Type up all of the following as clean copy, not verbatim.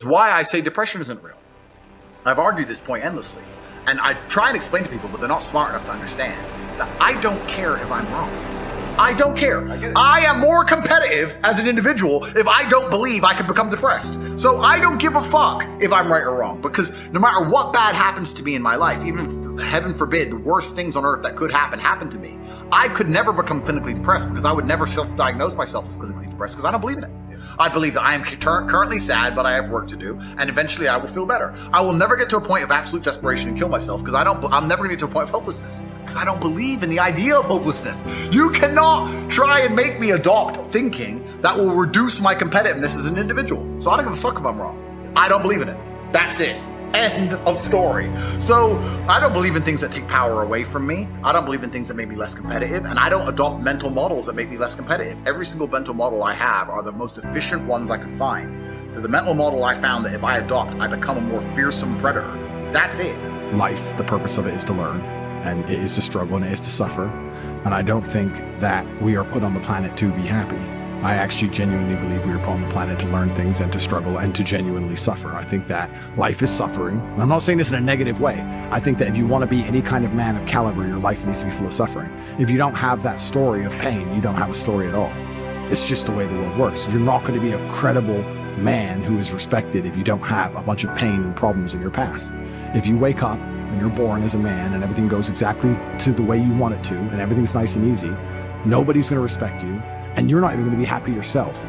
It's why I say depression isn't real. I've argued this point endlessly. And I try and explain to people, but they're not smart enough to understand that I don't care if I'm wrong. I don't care. I am more competitive as an individual if I don't believe I can become depressed. So I don't give a fuck if I'm right or wrong, because no matter what bad happens to me in my life, even if, heaven forbid, the worst things on earth that could happen to me, I could never become clinically depressed, because I would never self-diagnose myself as clinically depressed, because I don't believe in it. I believe that I am currently sad, but I have work to do, and eventually I will feel better. I will never get to a point of absolute desperation and kill myself, because I'm never gonna get to a point of hopelessness, because I don't believe in the idea of hopelessness. You cannot try and make me adopt thinking that will reduce my competitiveness as an individual. So I don't give a fuck if I'm wrong. I don't believe in it. That's it. End of story. So I don't believe in things that take power away from me. I don't believe in things that make me less competitive, and I don't adopt mental models that make me less competitive. Every single mental model I have are the most efficient ones I could find. They're the mental model I found that if I adopt, I become a more fearsome predator. That's it. Life, the purpose of it is to learn, and it is to struggle, and it is to suffer. And I don't think that we are put on the planet to be happy. I actually genuinely believe we were put on the planet to learn things and to struggle and to genuinely suffer. I think that life is suffering. And I'm not saying this in a negative way. I think that if you want to be any kind of man of caliber, your life needs to be full of suffering. If you don't have that story of pain, you don't have a story at all. It's just the way the world works. You're not going to be a credible man who is respected if you don't have a bunch of pain and problems in your past. If you wake up and you're born as a man and everything goes exactly to the way you want it to, and everything's nice and easy, nobody's going to respect you. And you're not even going to be happy yourself.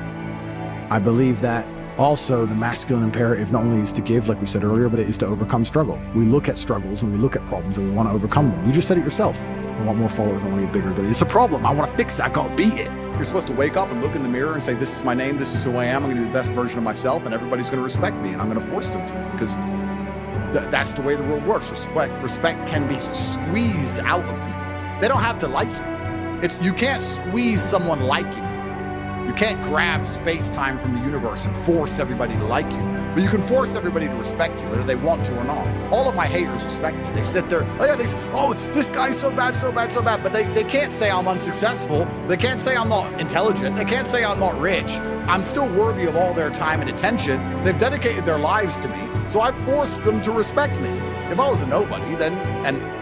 I believe that also the masculine imperative not only is to give, like we said earlier, but it is to overcome struggle. We look at struggles and we look at problems and we want to overcome them. You just said it yourself. I want more followers, I want to get bigger. It's a problem. I want to fix it. I got to beat it. You're supposed to wake up and look in the mirror and say, this is my name, this is who I am, I'm going to be the best version of myself, and everybody's going to respect me, and I'm going to force them to, because that's the way the world works. Respect can be squeezed out of people. They don't have to like you. You can't squeeze someone liking you. You can't grab space-time from the universe and force everybody to like you. But you can force everybody to respect you, whether they want to or not. All of my haters respect me. They sit there, this guy's so bad, so bad, so bad. But they can't say I'm unsuccessful. They can't say I'm not intelligent. They can't say I'm not rich. I'm still worthy of all their time and attention. They've dedicated their lives to me. So I've forced them to respect me. If I was a nobody, then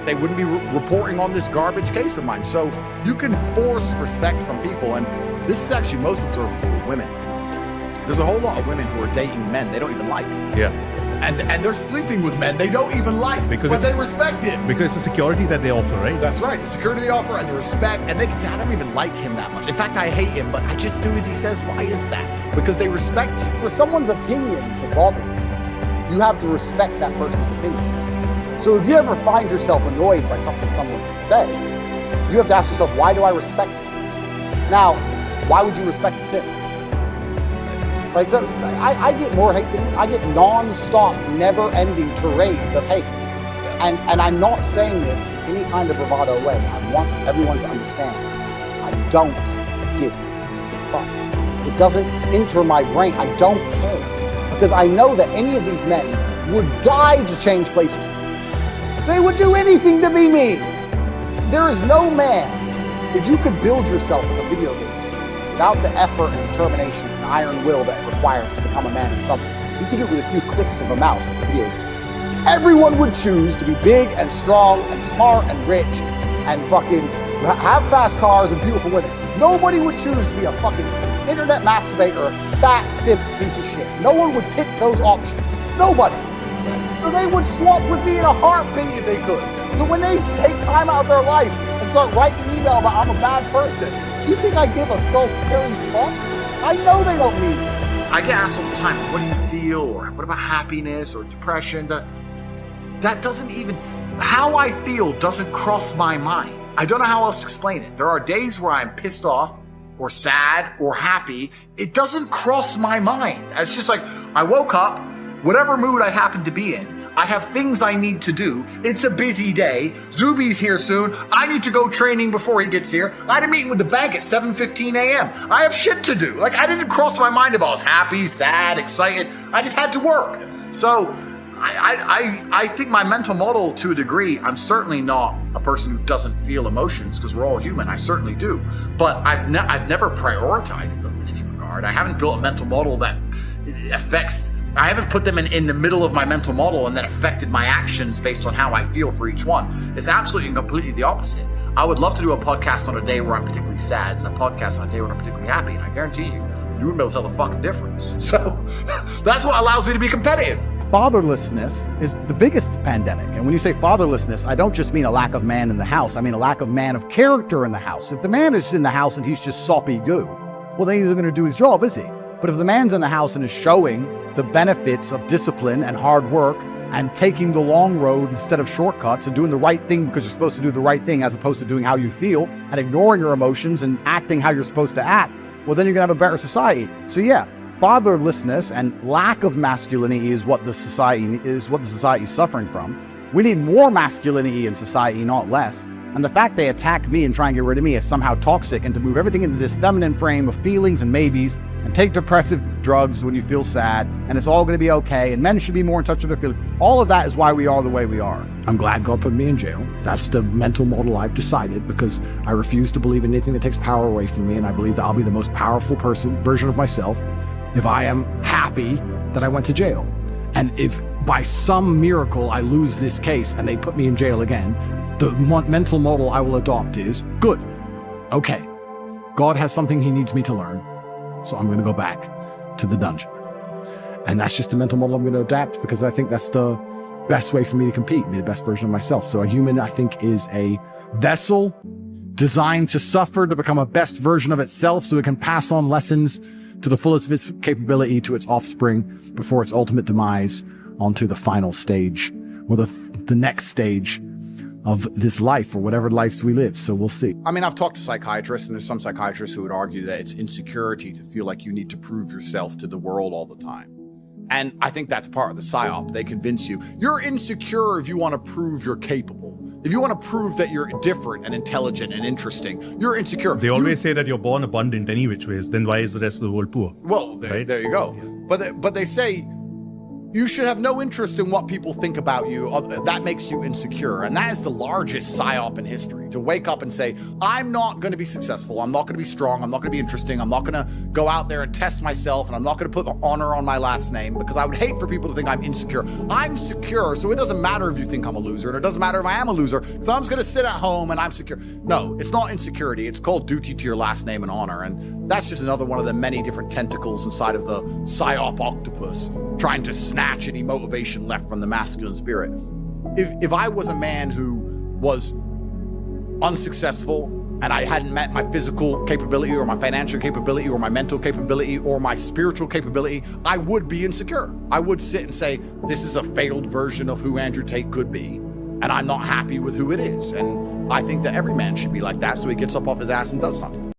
they wouldn't be reporting on this garbage case of mine. So you can force respect from people, and this is actually most observable with women. There's a whole lot of women who are dating men they don't even like. Yeah. And they're sleeping with men they don't even like, but they respect it. Because it's the security that they offer, right? That's right. The security they offer and the respect, and they can say, I don't even like him that much. In fact, I hate him, but I just do as he says. Why is that? Because they respect you. For someone's opinion to bother you, you have to respect that person's opinion. So if you ever find yourself annoyed by something someone said, you have to ask yourself, why do I respect this person? Now, why would you respect a sin? Like, so I get more hate than you. I get non-stop, never-ending tirades of hate. And I'm not saying this in any kind of bravado way. I want everyone to understand. I don't give a fuck. It doesn't enter my brain. I don't care. Because I know that any of these men would die to change places. They would do anything to be me. There is no man, if you could build yourself with a video game without the effort and determination and iron will that it requires to become a man of substance, you could do it with a few clicks of a mouse in a video game. Everyone would choose to be big and strong and smart and rich and fucking have fast cars and beautiful women. Nobody would choose to be a fucking internet masturbator, fat simp piece of shit. No one would tick those options. Nobody. So they would swap with me in a heartbeat if they could. So when they take time out of their life and start writing email about I'm a bad person, do you think I give a self-caring fuck? I know they don't mean it. I get asked all the time, what do you feel? Or what about happiness or depression? That doesn't even, how I feel doesn't cross my mind. I don't know how else to explain it. There are days where I'm pissed off or sad or happy. It doesn't cross my mind. It's just like, I woke up, whatever mood I happen to be in, I have things I need to do. It's a busy day. Zuby's here soon. I need to go training before he gets here. I had a meeting with the bank at 7:15 a.m. I have shit to do. Like, I didn't cross my mind if I was happy, sad, excited. I just had to work. So I think my mental model, to a degree, I'm certainly not a person who doesn't feel emotions, because we're all human. I certainly do. But I've never prioritized them in any regard. I haven't built a mental model that affects I haven't put them in the middle of my mental model and then affected my actions based on how I feel for each one. It's absolutely and completely the opposite. I would love to do a podcast on a day where I'm particularly sad and a podcast on a day where I'm particularly happy, and I guarantee you wouldn't be able to tell the fucking difference. So that's what allows me to be competitive. Fatherlessness is the biggest pandemic. And when you say fatherlessness, I don't just mean a lack of man in the house. I mean a lack of man of character in the house. If the man is in the house and he's just soppy goo, well, then he's not going to do his job, is he? But if the man's in the house and is showing the benefits of discipline and hard work and taking the long road instead of shortcuts and doing the right thing because you're supposed to do the right thing as opposed to doing how you feel and ignoring your emotions and acting how you're supposed to act, well, then you're going to have a better society. So yeah, fatherlessness and lack of masculinity is what the society is suffering from. We need more masculinity in society, not less. And the fact they attack me and try and get rid of me is somehow toxic, and to move everything into this feminine frame of feelings and maybes and take depressive drugs when you feel sad and it's all going to be okay and men should be more in touch with their feelings. All of that is why we are the way we are. I'm glad God put me in jail. That's the mental model I've decided, because I refuse to believe in anything that takes power away from me, and I believe that I'll be the most powerful version of myself if I am happy that I went to jail. And if by some miracle I lose this case and they put me in jail again, the mental model I will adopt is, good, okay, God has something he needs me to learn, so I'm going to go back to the dungeon. And that's just the mental model I'm going to adapt, because I think that's the best way for me to compete, be the best version of myself. So a human, I think, is a vessel designed to suffer, to become a best version of itself so it can pass on lessons to the fullest of its capability to its offspring before its ultimate demise onto the final stage, or the next stage of this life, or whatever lives we live. So we'll see. I mean, I've talked to psychiatrists, and there's some psychiatrists who would argue that it's insecurity to feel like you need to prove yourself to the world all the time. And I think that's part of the psyop. They convince you, you're insecure if you want to prove you're capable. If you want to prove that you're different and intelligent and interesting, you're insecure. They always say that you're born abundant any which ways, then why is the rest of the world poor? Well, there you go. Yeah. But they say you should have no interest in what people think about you. That makes you insecure. And that is the largest psyop in history. To wake up and say, I'm not going to be successful. I'm not going to be strong. I'm not going to be interesting. I'm not going to go out there and test myself. And I'm not going to put honor on my last name, because I would hate for people to think I'm insecure. I'm secure, so it doesn't matter if you think I'm a loser. And it doesn't matter if I am a loser, because I'm just going to sit at home and I'm secure. No, it's not insecurity. It's called duty to your last name and honor. And that's just another one of the many different tentacles inside of the psyop octopus, trying to snatch any motivation left from the masculine spirit. If I was a man who was unsuccessful and I hadn't met my physical capability or my financial capability or my mental capability or my spiritual capability, I would be insecure. I would sit and say, this is a failed version of who Andrew Tate could be, and I'm not happy with who it is. And I think that every man should be like that, so he gets up off his ass and does something.